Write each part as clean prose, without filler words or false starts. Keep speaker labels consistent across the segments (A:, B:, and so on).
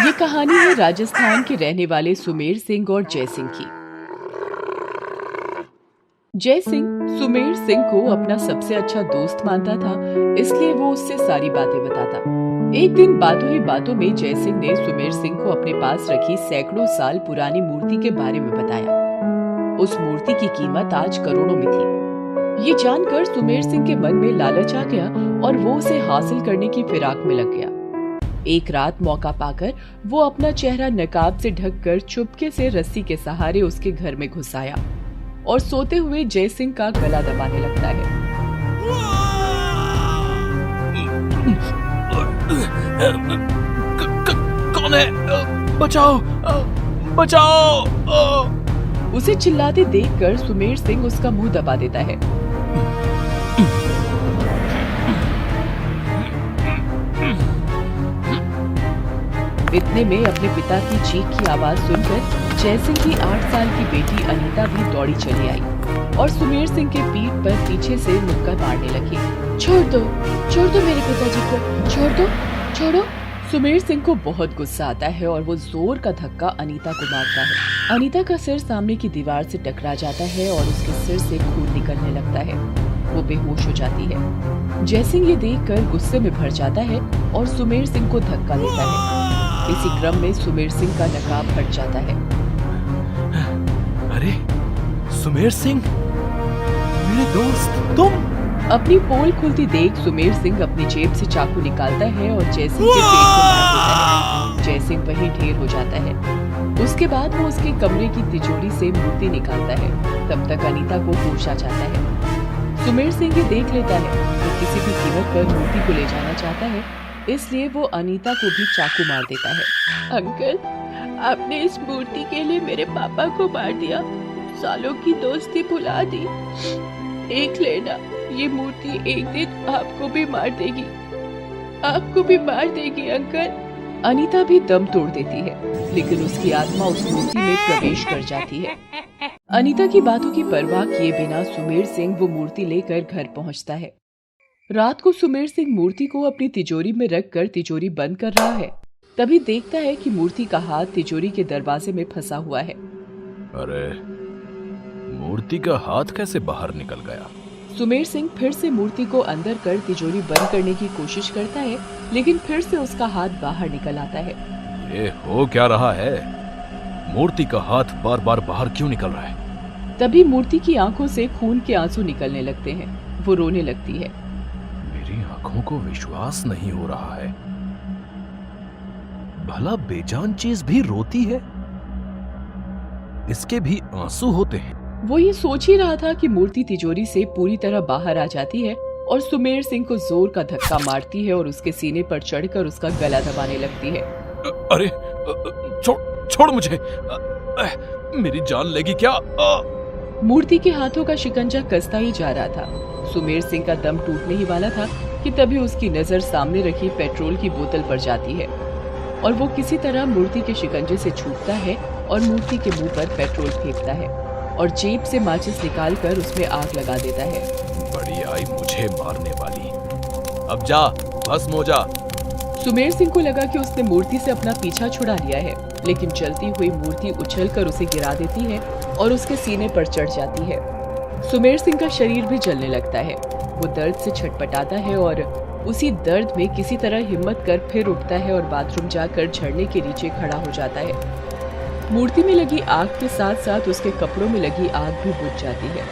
A: ये कहानी है राजस्थान के रहने वाले सुमेर सिंह और जय सिंह की। जय सिंह सुमेर सिंह को अपना सबसे अच्छा दोस्त मानता था, इसलिए वो उससे सारी बातें बताता। एक दिन बातों ही बातों में जय सिंह ने सुमेर सिंह को अपने पास रखी सैकड़ों साल पुरानी मूर्ति के बारे में बताया। उस मूर्ति की कीमत आज करोड़ों में थी। ये जानकर सुमेर सिंह के मन में लालच आ गया और वो उसे हासिल करने की फिराक में लग गया। एक रात मौका पाकर वो अपना चेहरा नकाब से ढककर चुपके से रस्सी के सहारे उसके घर में घुस आया और सोते हुए जय सिंह का गला दबाने लगता है।
B: कौन है? बचाओ, बचाओ!
A: उसे चिल्लाते देखकर सुमेर सिंह उसका मुंह दबा देता है। इतने में अपने पिता की चीख की आवाज सुनकर जय सिंह की 8 साल की बेटी अनीता भी दौड़ी चली आई और सुमेर सिंह के पीठ पर पीछे से मुक्का मारने लगी। छोड़ दो मेरे पिताजी को, छोड़ो। सुमेर सिंह को बहुत गुस्सा आता है और वो जोर का धक्का अनीता को मारता है। अनीता का सिर सामने की दीवार से टकरा जाता है और उसके सिर से खून निकलने लगता है। वो बेहोश हो जाती है। जय सिंह ये देखकर गुस्से में भर जाता है और सुमेर सिंह को धक्का देता है। इसी क्रम में सुमेर सिंह का नकाब हट जाता है।
B: अरे सुमेर सिंह, मेरे दोस्त, तुम!
A: अपनी पोल खुलती देख सुमेर सिंह अपनी जेब से चाकू निकालता है और जय सिंह के पेट को मार देता है। जय सिंह वहीं ढेर हो जाता है। उसके बाद वो उसके कमरे की तिजोरी से मूर्ति निकालता है। तब तक अनीता को होश आ जाता है। सुमेर सिंह ये देख लेता है। वो किसी भी कीमत पर मूर्ति को ले जाना चाहता है, इसलिए वो अनीता को भी चाकू मार देता है।
C: अंकल, आपने इस मूर्ति के लिए मेरे पापा को मार दिया, सालों की दोस्ती भुला दी। देख लेना, ये मूर्ति एक दिन आपको भी मार देगी अंकल।
A: अनीता भी दम तोड़ देती है, लेकिन उसकी आत्मा उस मूर्ति में प्रवेश कर जाती है। अनीता की बातों की परवाह किए बिना सुमेर सिंह वो मूर्ति लेकर घर पहुंचता है। रात को सुमेर सिंह मूर्ति को अपनी तिजोरी में रखकर तिजोरी बंद कर रहा है। तभी देखता है कि मूर्ति का हाथ तिजोरी के दरवाजे में फंसा हुआ है।
B: अरे, मूर्ति का हाथ कैसे बाहर निकल गया?
A: सुमेर सिंह फिर से मूर्ति को अंदर कर तिजोरी बंद करने की कोशिश करता है, लेकिन फिर से उसका हाथ बाहर निकल आता है।
B: ये हो क्या रहा है? मूर्ति का हाथ बार बार बाहर क्यों निकल रहा है?
A: तभी मूर्ति की आंखों से खून के आंसू निकलने लगते हैं। वो रोने लगती है।
B: मेरी आंखों को विश्वास नहीं हो रहा है। भला बेजान चीज भी रोती है? इसके भी आंसू होते हैं।
A: वो ये सोच ही रहा था कि मूर्ति तिजोरी से पूरी तरह बाहर आ जाती है और सुमेर सिंह को जोर का धक्का मारती है और उसके सीने पर चढ़कर उसका गला दबाने लगती है।
B: अरे छोड़ मुझे, मेरी जान लेगी क्या?
A: मूर्ति के हाथों का शिकंजा कसता ही जा रहा था। सुमेर सिंह का दम टूटने ही वाला था कि तभी उसकी नजर सामने रखी पेट्रोल की बोतल पर जाती है और वो किसी तरह मूर्ति के शिकंजे से छूटता है और मूर्ति के मुंह पर पेट्रोल फेंकता है और जेब से माचिस निकालकर उसमें आग लगा देता है।
B: बड़ी आई मुझे मारने वाली, अब जा, भस्म हो जा।
A: सुमेर सिंह को लगा कि उसने मूर्ति से अपना पीछा छुड़ा लिया है, लेकिन चलती हुई मूर्ति उछलकर उसे गिरा देती है और उसके सीने पर चढ़ जाती है। सुमेर सिंह का शरीर भी जलने लगता है। वो दर्द से छटपटाता है और उसी दर्द में किसी तरह हिम्मत कर फिर उठता है और बाथरूम जाकर झरने के नीचे खड़ा हो जाता है। मूर्ति में लगी आग के साथ साथ उसके कपड़ों में लगी आग भी बुझ जाती है।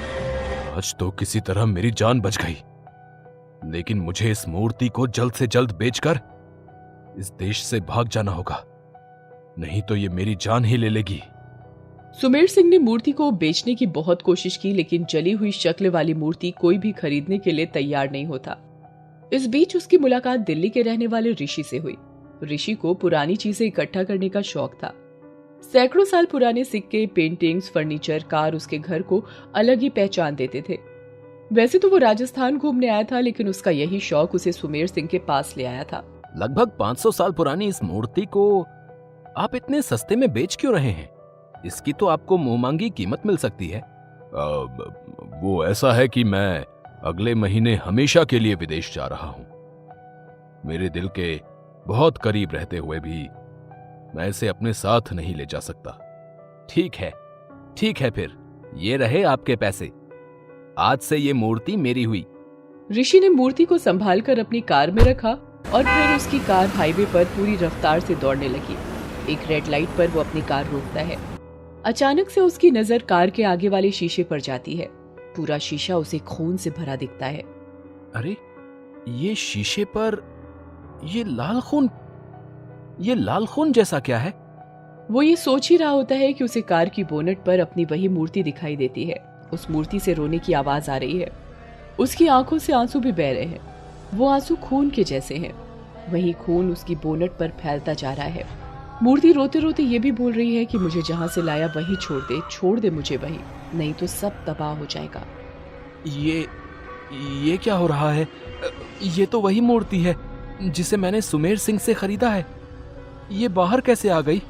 B: आज तो किसी तरह मेरी जान बच गई, लेकिन मुझे इस मूर्ति को जल्द से जल्द बेचकर इस देश से भाग जाना होगा, नहीं तो ये मेरी जान ही ले लेगी।
A: सुमेर सिंह ने मूर्ति को बेचने की बहुत कोशिश की, लेकिन जली हुई शक्ल वाली मूर्ति कोई भी खरीदने के लिए तैयार नहीं होता। इस बीच उसकी मुलाकात दिल्ली के रहने वाले ऋषि से हुई। ऋषि को पुरानी चीजें इकट्ठा करने का शौक था। सैकड़ों साल पुराने सिक्के, पेंटिंग्स, फर्नीचर, कार उसके घर को अलग ही पहचान देते थे। वैसे तो वो राजस्थान घूमने आया था, लेकिन उसका यही शौक उसे सुमेर सिंह के पास ले आया था।
B: लगभग 500 साल पुरानी इस मूर्ति को आप इतने सस्ते में बेच क्यों रहे हैं? इसकी तो आपको मुंहमांगी कीमत मिल सकती है। वो ऐसा है कि मैं अगले महीने हमेशा के लिए विदेश जा रहा हूं। मेरे दिल के बहुत करीब रहते हुए भी मैं इसे अपने साथ नहीं ले जा सकता। ठीक है फिर, ये रहे आपके पैसे। आज से ये मूर्ति मेरी हुई।
A: ऋषि ने मूर्ति को संभालकर अपनी कार में रखा और फिर उसकी कार हाईवे पर पूरी रफ्तार से दौड़ने लगी। एक रेड लाइट पर वो अपनी कार रोकता है। अचानक से उसकी नजर कार के आगे वाले शीशे पर जाती है। पूरा शीशा उसे खून से भरा दिखता है।
B: अरे, ये शीशे पर ये लाल खून जैसा क्या है?
A: वो ये सोच ही रहा होता है कि उसे कार की बोनट पर अपनी वही मूर्ति दिखाई देती है। उस मूर्ति से रोने की आवाज आ रही है। उसकी आंखों से आंसू भी बह रहे हैं। वो आंसू खून के जैसे हैं। वही खून उसकी बोनट पर फैलता जा रहा है। मूर्ति रोते रोते ये भी बोल रही है कि मुझे जहां से लाया वहीं छोड़ दे मुझे वहीं, नहीं तो सब तबाह हो जाएगा।
B: ये क्या हो रहा है? ये तो वही मूर्ति है जिसे मैंने सुमेर सिंह से खरीदा है। ये बाहर कैसे आ गई?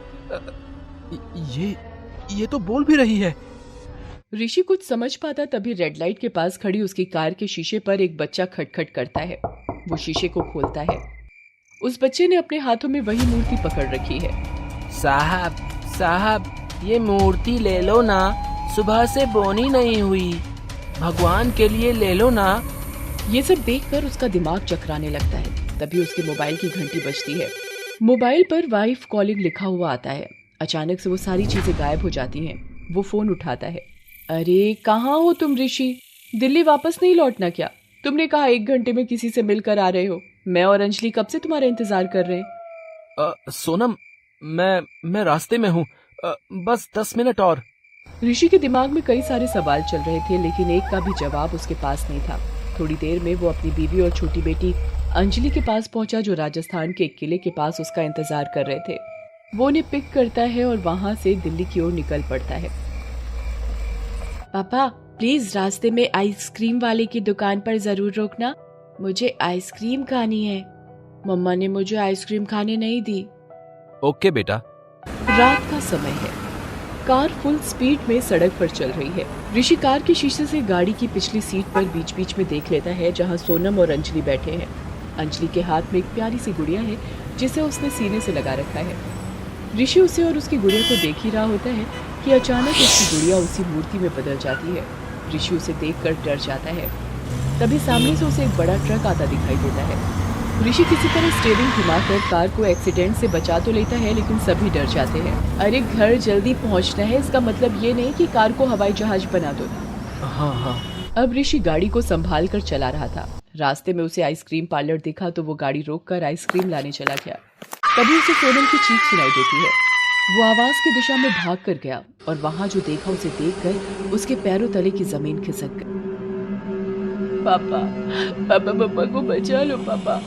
B: ये तो बोल भी रही है।
A: ऋषि कुछ समझ पाता तभी रेड लाइट के पास खड़ी उसकी कार के शीशे पर एक बच्चा खटखट करता है। वो शीशे को खोलता है। उस बच्चे ने अपने हाथों में वही मूर्ति पकड़ रखी है।
D: साहब, ये मूर्ति ले लो ना, सुबह से बोनी नहीं हुई, भगवान के लिए ले लो ना।
A: ये सब देखकर उसका दिमाग चकराने लगता है। तभी उसके मोबाइल की घंटी बजती है। मोबाइल पर वाइफ कॉलिंग लिखा हुआ आता है। अचानक से वो सारी चीजें गायब हो जाती हैं। वो फोन उठाता है। अरे कहाँ हो तुम ऋषि? दिल्ली वापस नहीं लौटना क्या? तुमने कहा 1 घंटे में किसी से मिलकर आ रहे हो। मैं और अंजलि कब से तुम्हारा इंतजार कर रहे हैं।
B: सोनम, मैं रास्ते में हूँ। बस 10 मिनट और।
A: ऋषि के दिमाग में कई सारे सवाल चल रहे थे, लेकिन एक का भी जवाब उसके पास नहीं था। थोड़ी देर में वो अपनी बीवी और छोटी बेटी अंजलि के पास पहुंचा, जो राजस्थान के एक किले के पास उसका इंतजार कर रहे थे। वो उन्हें पिक करता है और वहां से दिल्ली की ओर निकल पड़ता है। पापा, प्लीज रास्ते में आइसक्रीम वाले की दुकान पर जरूर रोकना, मुझे आइसक्रीम खानी है। मम्मा ने मुझे आइसक्रीम खाने नहीं दी।
B: ओके बेटा।
A: रात का समय है। कार फुल स्पीड में सड़क पर चल रही है। ऋषि कार के शीशे से गाड़ी की पिछली सीट पर बीच बीच में देख लेता है, जहां सोनम और अंजलि बैठे हैं। अंजलि के हाथ में एक प्यारी सी गुड़िया है, जिसे उसने सीने से लगा रखा है। ऋषि उसे और उसकी गुड़िया को देख ही रहा होता है कि अचानक उसकी गुड़िया उसी मूर्ति में बदल जाती है। ऋषि उसे देखकर डर जाता है। तभी सामने से उसे एक बड़ा ट्रक आता दिखाई देता है। ऋषि किसी तरह स्टीयरिंग घुमाकर कार को एक्सीडेंट से बचा तो लेता है, लेकिन सभी डर जाते हैं। अरे घर जल्दी पहुंचना है, इसका मतलब ये नहीं कि कार को हवाई जहाज बना दो।
B: हाँ।
A: अब ऋषि गाड़ी को संभाल कर चला रहा था। रास्ते में उसे आइसक्रीम पार्लर दिखा तो वो गाड़ी रोककर आइसक्रीम लाने चला गया। तभी उसे सोनम की चीख सुनाई देती है। वो आवाज की दिशा में भाग कर गया और वहां जो देखा उसे देखकर उसके पैरों तले की जमीन खिसक गई।
C: पापा को बचा लो पापा।